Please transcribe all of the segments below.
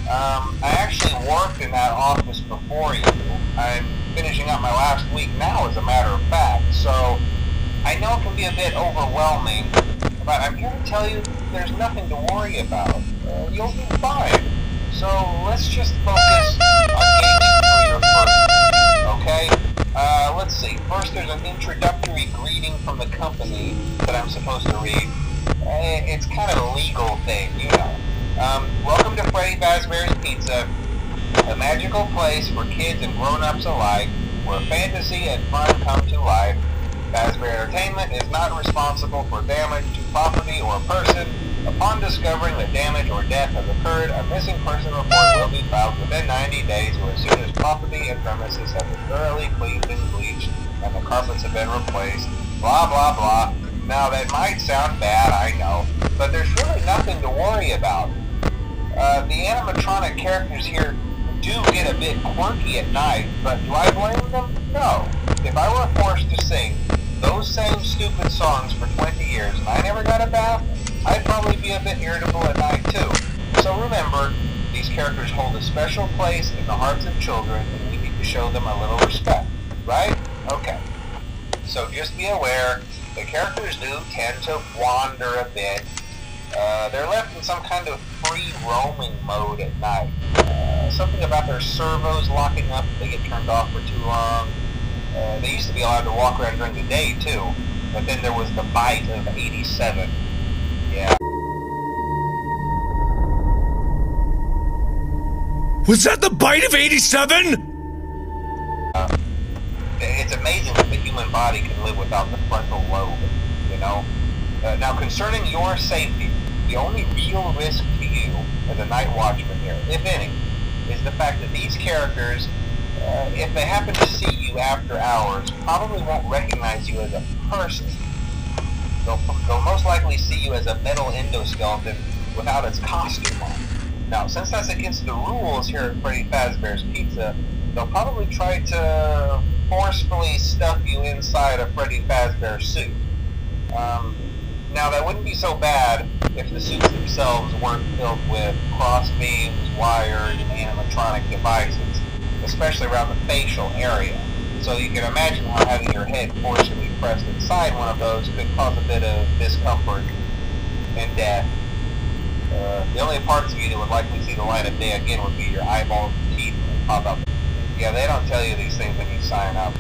I actually worked in that office before you. I'm finishing up my last week now, as a matter of fact, so I know it can be a bit overwhelming, but I'm here to tell you there's nothing to worry about. You'll be fine. So let's just focus on getting you through your first week, okay? Let's see. First, there's an introductory greeting from the company that I'm supposed to read. It's kind of a legal thing, you know. Welcome to Freddy Fazbear's Pizza, a magical place for kids and grown-ups alike, where fantasy and fun come to life. Fazbear Entertainment is not responsible for damage to property or person. Upon discovering that damage or death has occurred, a missing person report will be filed within 90 days or as soon as property and premises have been thoroughly cleaned and bleached and the carpets have been replaced. Blah, blah, blah. Now, that might sound bad, I know, but there's really nothing to worry about. The animatronic characters here do get a bit quirky at night, but do I blame them? No. If I were forced to sing those same stupid songs for 20 years and I never got a bath, I'd probably be a bit irritable at night too. So remember, these characters hold a special place in the hearts of children and we need to show them a little respect, right? Okay. So just be aware, the characters do tend to wander a bit. They're left in some kind of free roaming mode at night. Something about their servos locking up if they get turned off for too long. They used to be allowed to walk around during the day too, but then there was the bite of 87. Yeah. Was that the bite of 87? It's amazing that the human body can live without the frontal lobe, you know? Now, concerning your safety, the only real risk to you as a night watchman here, if any, is the fact that these characters, if they happen to see you after hours, probably won't recognize you as a person. They'll most likely see you as a metal endoskeleton without its costume on. Now, since that's against the rules here at Freddy Fazbear's Pizza, they'll probably try to forcefully stuff you inside a Freddy Fazbear suit. Now, that wouldn't be so bad if the suits themselves weren't filled with crossbeams, wires, and animatronic devices, especially around the facial area. So you can imagine how having your head forcibly pressed inside one of those could cause a bit of discomfort and death. The only parts of you that would likely see the light of day again would be your eyeballs and teeth when they pop up. Yeah, they don't tell you these things when you sign up.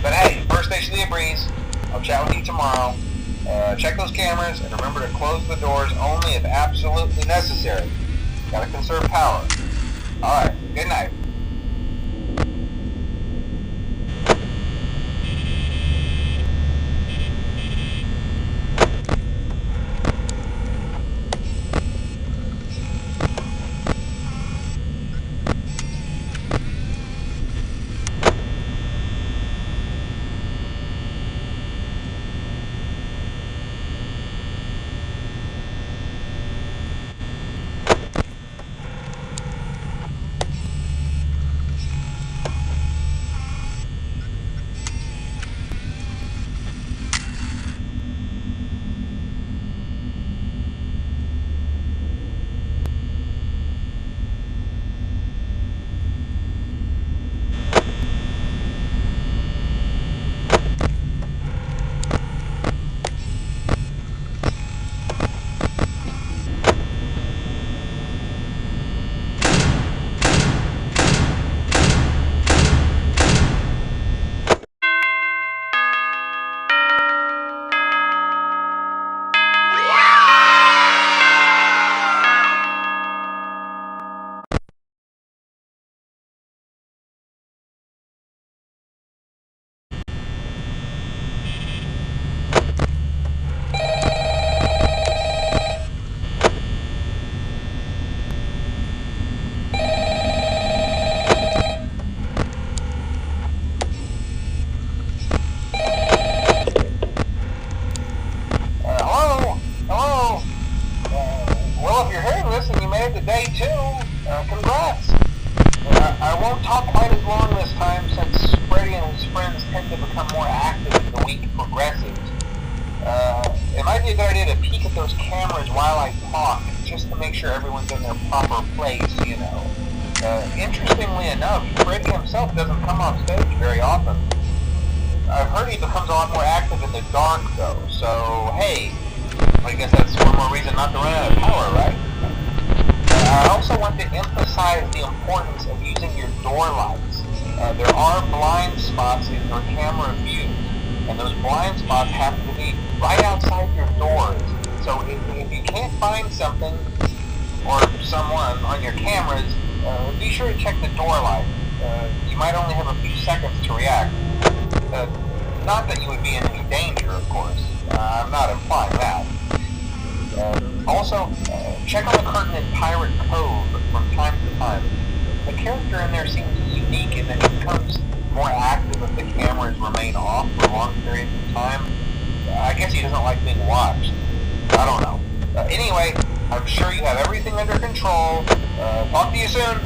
But hey, first station of the breeze. I'll chat with you tomorrow. Check those cameras and remember to close the doors only if absolutely necessary. Gotta conserve power. Alright, good night. Day 2, congrats. I won't talk quite as long this time since Freddy and his friends tend to become more active as the week progresses. It might be a good idea to peek at those cameras while I talk, just to make sure everyone's in their proper place, you know. Interestingly enough, Freddy himself doesn't come off stage very often. I've heard he becomes a lot more active in the dark, though, so hey, I guess that's one more reason not to run out of power, right? I also want to emphasize the importance of using your door lights. There are blind spots in your camera view, and those blind spots happen to be right outside your doors. So if you can't find something or someone on your cameras, be sure to check the door light. You might only have a few seconds to react. Not that you would be in any danger, of course. I'm not implying that. Also, check on the curtain in Pirate Cove from time to time. The character in there seems unique in that he becomes more active if the cameras remain off for long periods of time. I guess he doesn't like being watched. I don't know. Anyway, I'm sure you have everything under control. Talk to you soon.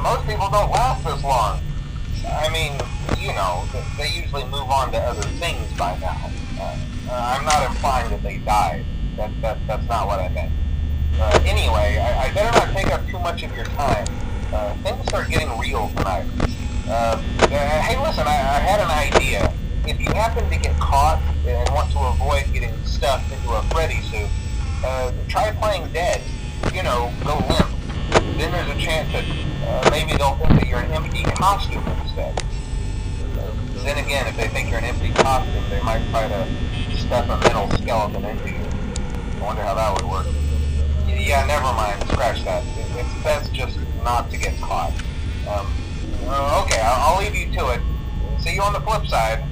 Most people don't last this long. I mean, you know, they usually move on to other things by now. I'm not implying that they died. That's not what I meant. Anyway, I better not take up too much of your time. Things start getting real tonight. Hey, listen, I had an idea. If you happen to get caught and want to avoid getting stuffed into a Freddy suit, try playing dead. You know, go limp. then there's a chance that maybe they'll think that you're an empty costume instead. Then again, if they think you're an empty costume, they might try to stuff a metal skeleton into you. I wonder how that would work. Yeah, never mind. Scratch that. It's best just not to get caught. Okay, I'll leave you to it. See you on the flip side.